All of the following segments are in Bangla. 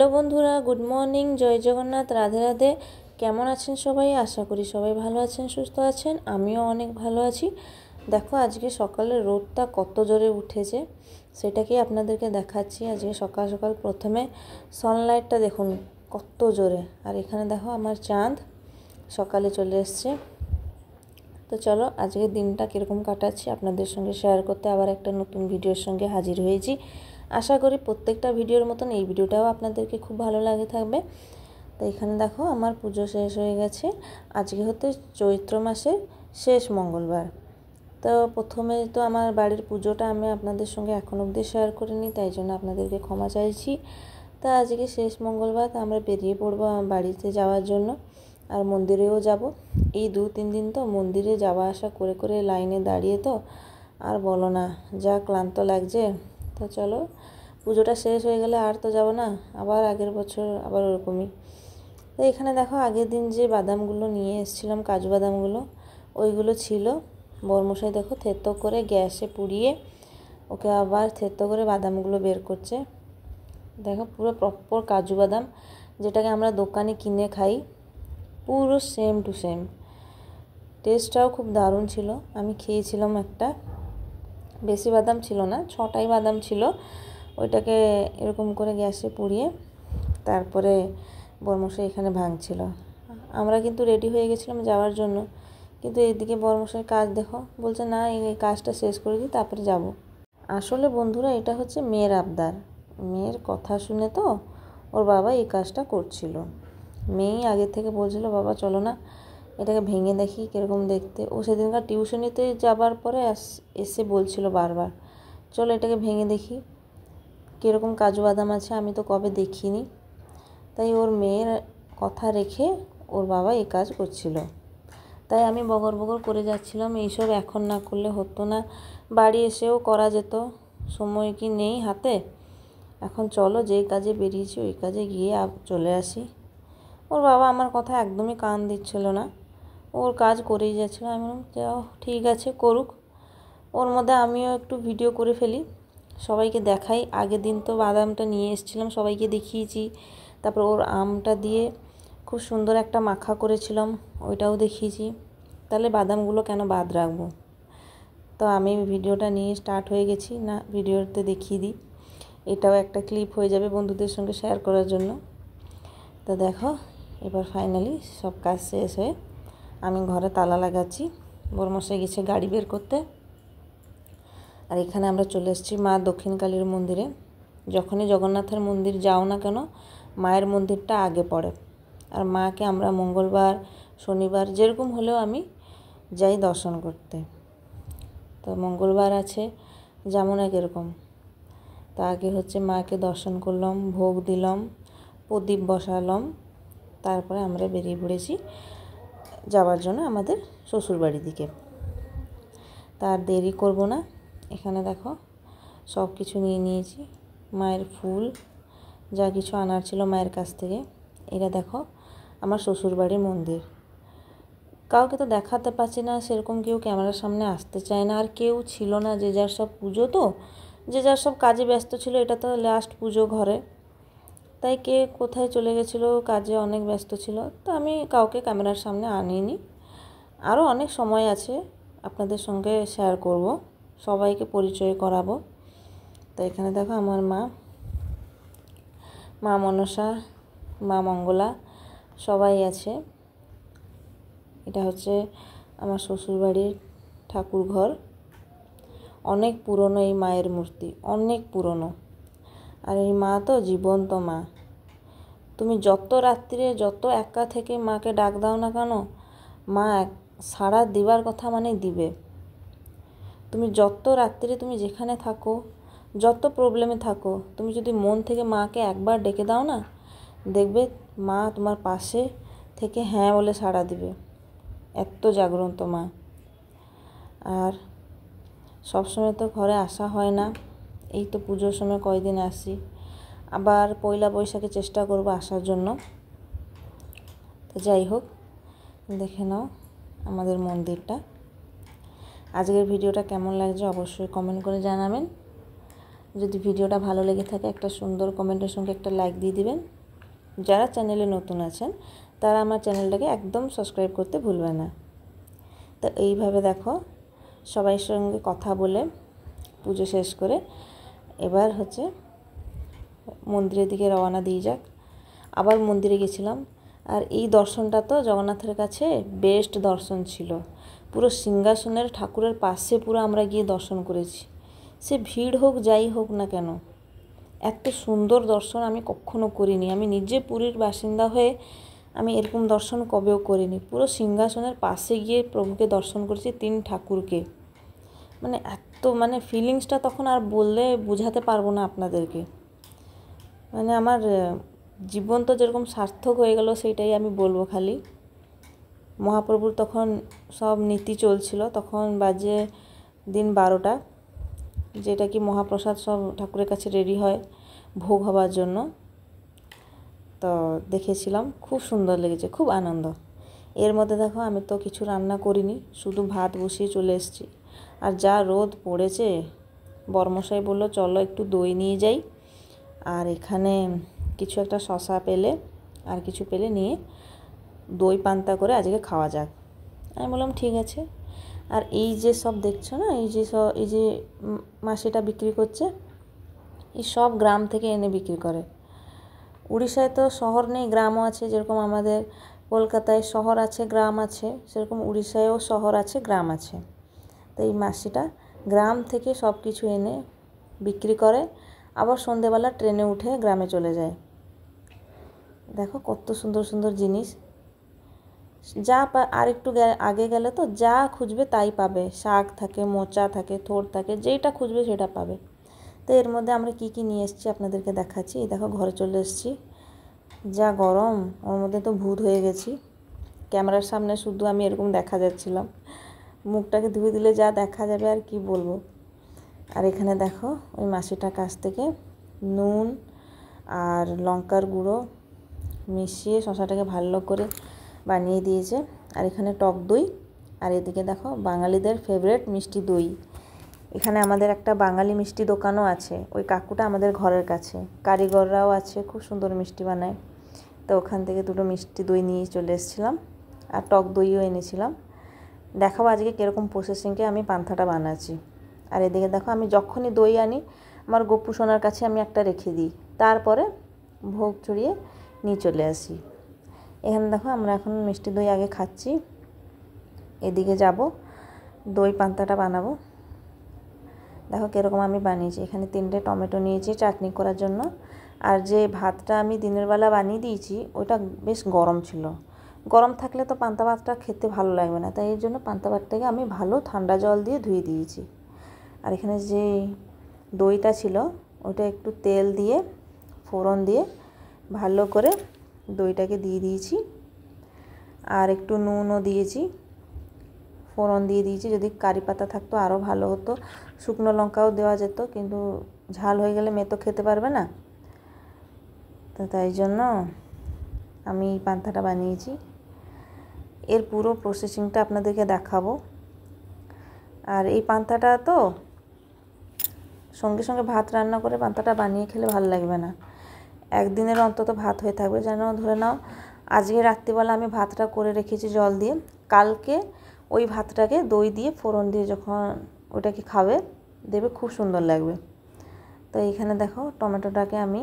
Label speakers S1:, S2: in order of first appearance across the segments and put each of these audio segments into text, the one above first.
S1: হ্যালো বন্ধুরা, গুড মর্নিং, জয় জগন্নাথ, রাধে রাধে। কেমন আছেন সবাই? আশা করি সবাই ভালো আছেন, সুস্থ আছেন। আমিও অনেক ভালো আছি। দেখো আজকে সকালে রোদটা কত জোরে উঠেছে, সেটাকেই আপনাদেরকে দেখাচ্ছি। আজকে সকাল সকাল প্রথমে সানলাইটটা দেখুন কত জোরে। আর এখানে দেখো আমার চাঁদ সকালে চলে এসছে। তো চলো আজকের দিনটা কীরকম কাটাচ্ছি আপনাদের সঙ্গে শেয়ার করতে আবার একটা নতুন ভিডিওর সঙ্গে হাজির হয়েছি। আশা করি প্রত্যেকটা ভিডিওর মতন এই ভিডিওটাও আপনাদেরকে খুব ভালো লাগে থাকবে। তো এখানে দেখো আমার পুজো শেষ হয়ে গেছে। আজকে হতে চৈত্র মাসের শেষ মঙ্গলবার। তো প্রথমে তো আমার বাড়ির পুজোটা আমি আপনাদের সঙ্গে এখন অবধি শেয়ার করিনি, তাই জন্য আপনাদেরকে ক্ষমা চাইছি। তা আজকে শেষ মঙ্গলবার, তো আমরা বেরিয়ে পড়বো আমার বাড়িতে যাওয়ার জন্য, আর মন্দিরেও যাব। এই 2-3 দিন তো মন্দিরে যাওয়া আসা করে করে লাইনে দাঁড়িয়ে তো আর বলো না, যা ক্লান্ত লাগছে। তো চলো পুজোটা শেষ হয়ে গেলে আর তো যাব না, আবার আগের বছর আবার ওরকমই। তো এখানে দেখো আগের দিন যে বাদামগুলো নিয়ে এসেছিলাম, কাজু বাদামগুলো, ওইগুলো ছিল। বরমশাই দেখো থেতো করে গ্যাসে পুড়িয়ে ওকে আবার থেতো করে বাদামগুলো বের করছে। দেখো পুরো প্রপার কাজু বাদাম, যেটাকে আমরা দোকানে কিনে খাই, পুরো সেম টু সেম। টেস্টটাও খুব দারুণ ছিল। আমি খেয়েছিলাম একটা, বেশি বাদাম ছিল না, 6টাই বাদাম ছিল। ওইটাকে এরকম করে গ্যাসে পুড়িয়ে তারপরে বরমশাই এখানে ভাঙছিল। আমরা কিন্তু রেডি হয়ে গেছিলাম যাওয়ার জন্য, কিন্তু এইদিকে বরমশাই কাজ দেখো, বলছে না এই কাজটা শেষ করে দিই তারপরে যাব। আসলে বন্ধুরা এটা হচ্ছে মেয়ের আবদার, মেয়ের কথা শুনে তো ওর বাবা এই কাজটা করছিল। মেয়েই আগে থেকে বলছিল বাবা চলো না এটাকে ভেঙে দেখি কীরকম দেখতে। ও সেদিনকার টিউশনিতে যাবার পরে এসে বলছিল বারবার চলো এটাকে ভেঙে দেখি কীরকম কাজু বাদাম আছে, আমি তো কবে দেখিনি। তাই ওর মেয়ের কথা রেখে ওর বাবা এই কাজ করছিল। তাই আমি বগর বগর করে যাচ্ছিলাম, এইসব এখন না করলে হতো না, বাড়ি এসেও করা যেত, সময় কি নেই হাতে। এখন চলো যেই কাজে বেরিয়েছি ওই কাজে গিয়ে চলে আসি। ওর বাবা আমার কথা একদমই কান দিচ্ছিল না, ওর কাজ করেই যাচ্ছিল। আমি যাও ঠিক আছে করুক, ওর মধ্যে আমিও একটু ভিডিও করে ফেলি, সবাইকে দেখাই। আগের দিন তো বাদামটা নিয়ে এসেছিলাম, সবাইকে দেখিয়েছি। তারপর ওর আমটা দিয়ে খুব সুন্দর একটা মাখা করেছিলাম, ওইটাও দেখিয়েছি। তাহলে বাদামগুলো কেন বাদ রাখবো। তো আমি ভিডিওটা নিয়ে স্টার্ট হয়ে গেছি, না ভিডিওতে দেখিয়ে দিই, এটাও একটা ক্লিপ হয়ে যাবে বন্ধুদের সঙ্গে শেয়ার করার জন্য। তো দেখো এবার ফাইনালি সব কাজ শেষ হয়ে আমি ঘরে তালা লাগাচ্ছি, বরমশাই গেছে গাড়ি বের করতে। আর এখানে আমরা চলে এসেছি মা দক্ষিণকালীর মন্দিরে। যখনই জগন্নাথের মন্দির যাও না কেন মায়ের মন্দিরটা আগে পড়ে। আর মাকে আমরা মঙ্গলবার শনিবার যেরকম হলেও আমি যাই দর্শন করতে। তো মঙ্গলবার আছে যেমন এক এরকম, তা আগে হচ্ছে মাকে দর্শন করলাম, ভোগ দিলাম, প্রদীপ বসালাম, তারপরে আমরা বেরিয়ে পড়েছি যাওয়ার জন্য আমাদের শ্বশুরবাড়ির দিকে। তার দেরি করব না। এখানে দেখো সব কিছু নিয়ে নিয়েছি, মায়ের ফুল যা কিছু আনার ছিল মায়ের কাছ থেকে। এটা দেখো আমার শ্বশুরবাড়ির মন্দির। কাউকে তো দেখাতে পারছি না, সেরকম কেউ ক্যামেরার সামনে আসতে চায় না, আর কেউ ছিল না, যে যার সব পুজো, তো যে যার সব কাজে ব্যস্ত ছিল। এটা তো লাস্ট পুজো ঘরে, তাই কে কোথায় চলে গেছিলো, কাজে অনেক ব্যস্ত ছিল। তো আমি কাউকে ক্যামেরার সামনে আনিনি, আরও অনেক সময় আছে আপনাদের সঙ্গে শেয়ার করব, সবাইকে পরিচয় করাবো। তো এখানে দেখো আমার মা মনসা, মা মঙ্গলা সবাই আছে। এটা হচ্ছে আমার শ্বশুরবাড়ির ঠাকুর ঘর, অনেক পুরনো এই মায়ের মূর্তি, অনেক পুরনো। আর এই মা তো জীবন্ত মা, তুমি যত রাত্রিরে যত একা থেকে মাকে ডাক দাও না কেন, মা সাড়া দিবার কথা মানে দিবে। তুমি যত রাত্রিরে তুমি যেখানে থাকো, যত প্রবলেমে থাকো, তুমি যদি মন থেকে মাকে একবার ডেকে দাও না, দেখবে মা তোমার পাশে থেকে হ্যাঁ বলে সাড়া দিবে। এত জাগ্রন্ত মা। আর সবসময় তো ঘরে আসা হয় না, এই তো পুজোর সময় কয়দিন আসি, আবার পয়লা বৈশাখে চেষ্টা করব আসার জন্য। তো যাই হোক, দেখে নাও আমাদের মন্দিরটা। আজকের ভিডিওটা কেমন লাগছে অবশ্যই কমেন্ট করে জানাবেন। যদি ভিডিওটা ভালো লেগে থাকে একটা সুন্দর কমেন্টের সঙ্গে একটা লাইক দিয়ে দিবেন। যারা চ্যানেলে নতুন আছেন তারা আমার চ্যানেলটাকে একদম সাবস্ক্রাইব করতে ভুলবেন না। তো এইভাবে দেখো সবার সঙ্গে কথা বলে পুজো শেষ করে এবার হচ্ছে মন্দিরের দিকে রওনা দিয়ে যাক। আবার মন্দিরে গেছিলাম, আর এই দর্শনটা তো জগন্নাথের কাছে বেস্ট দর্শন ছিল। পুরো সিংহাসনের ঠাকুরের পাশে পুরো আমরা গিয়ে দর্শন করেছি। সে ভিড় হোক যাই হোক না কেন, এত সুন্দর দর্শন আমি কখনো করিনি। আমি নিজে পুরীর বাসিন্দা হয়ে আমি এরকম দর্শন কবেও করিনি। পুরো সিংহাসনের পাশে গিয়ে প্রভুকে দর্শন করেছি, 3 ঠাকুরকে। মানে এত ফিলিংসটা তখন আর বললে বোঝাতে পারবো না আপনাদেরকে। আমার জীবন তো যেরকম সার্থক হয়ে গেল সেইটাই আমি বলবো খালি। মহাপ্রভুর তখন সব নীতি চলছিল, তখন বাজে দিন 12টা, যেটা কি মহাপ্রসাদ সব ঠাকুরের কাছে রেডি হয় ভোগ হওয়ার জন্য। তো দেখেছিলাম, খুব সুন্দর লেগেছে, খুব আনন্দ। এর মধ্যে দেখো আমি তো কিছু রান্না করিনি, শুধু ভাত বসিয়ে চলে এসেছি। আর যা রোদ পড়েছে, বর্মশাই বললো চলো একটু দই নিয়ে যাই, আর এখানে কিছু একটা শশা পেলে আর কিছু পেলে নিয়ে দই পান্তা করে আজকে খাওয়া যাক। আমি বললাম ঠিক আছে। আর এই যে সব দেখছো না, এই যে মাসিটা বিক্রি করছে, এই সব গ্রাম থেকে এনে বিক্রি করে। উড়িষ্যায় তো শহর নেই, গ্রামও আছে। যেরকম আমাদের কলকাতায় শহর আছে গ্রাম আছে, সেরকম উড়িষ্যায়ও শহর আছে গ্রাম আছে। তো এই মাসিটা গ্রাম থেকে সব কিছু এনে বিক্রি করে, আবার সন্ধেবেলা ট্রেনে উঠে গ্রামে চলে যায়। দেখো কত সুন্দর সুন্দর জিনিস। যা আর একটু আগে গেলে তো যা খুঁজবে তাই পাবে। শাক থাকে, মোচা থাকে, থোড় থাকে, যেইটা খুঁজবে সেটা পাবে। তো এর মধ্যে আমরা কি কি নিয়ে এসেছি আপনাদেরকে দেখাচ্ছি। এই দেখো ঘরে চলে এসেছি, যা গরম, ওর মধ্যে তো ভূত হয়ে গেছি। ক্যামেরার সামনে শুধু আমি এরকম দেখা যাচ্ছিলাম, মুখটাকে ধুয়ে দিলে যা দেখা যাবে আর কি বলবো। আর এখানে দেখো ওই মাসিটার কাছ থেকে নুন আর লঙ্কার গুঁড়ো মিশিয়ে শশাটাকে ভালো করে বানিয়ে দিয়েছে। আর এখানে টক দই, আর এদিকে দেখো বাঙালিদের ফেভারিট মিষ্টি দই। এখানে আমাদের একটা বাঙালি মিষ্টি দোকানও আছে, ওই কাকুটা আমাদের ঘরের কাছে, কারিগররাও আছে, খুব সুন্দর মিষ্টি বানায়। তো ওখান থেকে 2টো মিষ্টি দই নিয়ে চলে এসেছিলাম, আর টক দইও এনেছিলাম। দেখাবো আজকে কীরকম প্রসেসিংকে আমি পান্তাটা বানাচ্ছি। আর এদিকে দেখো আমি যখনই দই আনি আমার গপ্পু সোনার কাছে আমি একটা রেখে দিই, তারপরে ভোগ চড়িয়ে নিয়ে চলে আসি। এখানে দেখো আমরা এখন মিষ্টি দই আগে খাচ্ছি, এদিকে যাব দই পান্তাটা বানাবো। দেখো কীরকম আমি বানিয়েছি। এখানে 3টে টমেটো নিয়েছি চাটনি করার জন্য। আর যে ভাতটা আমি দিনের বেলা বানিয়ে দিয়েছি ওইটা বেশ গরম ছিল। গরম থাকলে তো পান্তা ভাতটা খেতে ভালো লাগবে না, তাই এর জন্য পান্তা ভাতটাকে আমি ভালো ঠান্ডা জল দিয়ে ধুয়ে দিয়েছি। আর এখানে যে দইটা ছিল ওটা একটু তেল দিয়ে ফোড়ন দিয়ে ভালো করে দইটাকে দিয়ে দিয়েছি, আর একটু নুনও দিয়েছি, ফোড়ন দিয়ে দিয়েছি। যদি কারি পাতা থাকতো আরও ভালো হতো, শুকনো লঙ্কাও দেওয়া যেত, কিন্তু ঝাল হয়ে গেলে মেয়ে তো খেতে পারবে না। তো তাই জন্য আমি পান্তাটা বানিয়েছি। এর পুরো প্রসেসিংটা আপনাদেরকে দেখাবো। আর এই পান্তাটা তো সঙ্গে সঙ্গে ভাত রান্না করে পান্তাটা বানিয়ে খেলে ভালো লাগবে না, একদিনের অন্তত ভাত হয়ে থাকবে। যেন ধরে নাও আজকে রাত্রিবেলা আমি ভাতটা করে রেখেছি জল দিয়ে, কালকে ওই ভাতটাকে দই দিয়ে ফোড়ন দিয়ে যখন ওটাকে খাবে দেখবে খুব সুন্দর লাগবে। তো এইখানে দেখো টমেটোটাকে আমি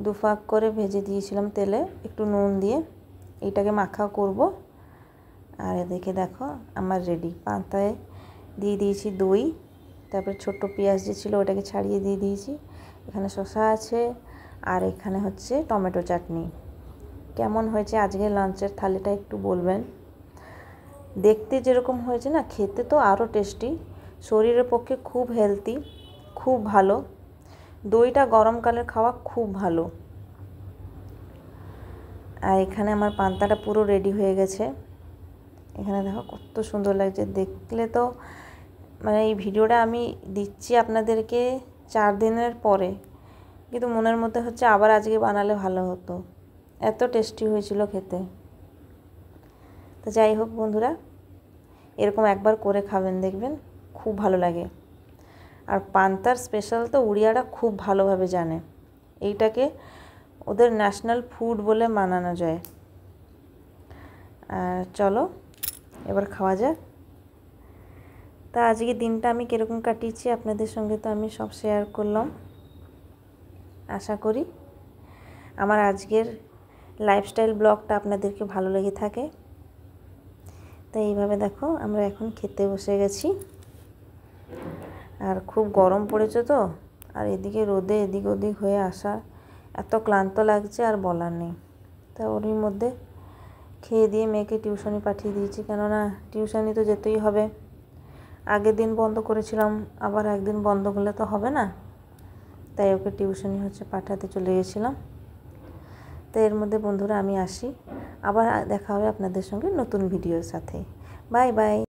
S1: 2 ফাঁক করে ভেজে দিয়েছিলাম তেলে একটু নুন দিয়ে, এইটাকে মাখা করব। আর এদিকে দেখো আমার রেডি, পান্তায় দিয়ে দিয়েছি দই, তারপরে ছোট্ট পেঁয়াজ যে ছিল ওটাকে ছাড়িয়ে দিয়ে দিয়েছি। এখানে শসা আছে, আর এখানে হচ্ছে টমেটো চাটনি। কেমন হয়েছে আজকে লাঞ্চের থালিটা একটু বলবেন। দেখতে যেরকম হয়েছে না, খেতে তো আরও টেস্টি, শরীরের পক্ষে খুব হেলদি, খুব ভালো। দইটা গরমকালের খাওয়া খুব ভালো। আর এখানে আমার পান্তাটা পুরো রেডি হয়ে গেছে। এখানে দেখো কত সুন্দর লাগছে দেখলে। তো এই ভিডিওটা আমি দিচ্ছি আপনাদেরকে 4 দিনের পরে, কিন্তু মনের মধ্যে হচ্ছে আবার আজকে বানালে ভালো হতো, এত টেস্টি হয়েছিল খেতে। তো যাই হোক বন্ধুরা, এরকম একবার করে খাবেন, দেখবেন খুব ভালো লাগে। আর পান্তার স্পেশাল তো উড়িয়ারা খুব ভালোভাবে জানে, এইটাকে ওদের ন্যাশনাল ফুড বলে মানানো যায়। চলো এবার খাওয়া যাক। তা আজকে দিনটা আমি কীরকম কাটিয়েছি আপনাদের সঙ্গে তো আমি সব শেয়ার করলাম। আশা করি আমার আজকের লাইফস্টাইল ব্লগটা আপনাদেরকে ভালো লেগে থাকে। তো এইভাবে দেখো আমরা এখন খেতে বসে গেছি। আর খুব গরম পড়েছে তো, আর এদিকে রোদে এদিক ওদিক হয়ে আসা এত ক্লান্ত লাগছে আর বলার নেই। তা ওরই মধ্যে খেয়ে দিয়ে মেয়েকে টিউশনি পাঠিয়ে দিয়েছি, কেননা টিউশনি তো যেতেই হবে। আগের দিন বন্ধ করেছিলাম, আবার একদিন বন্ধ করলে তো হবে না, তাই ওকে টিউশনি পাঠাতে চলে গেছিলাম। তো এর মধ্যে বন্ধুরা আমি আসি, আবার দেখা হবে আপনাদের সঙ্গে নতুন ভিডিওর সাথে। Bye bye.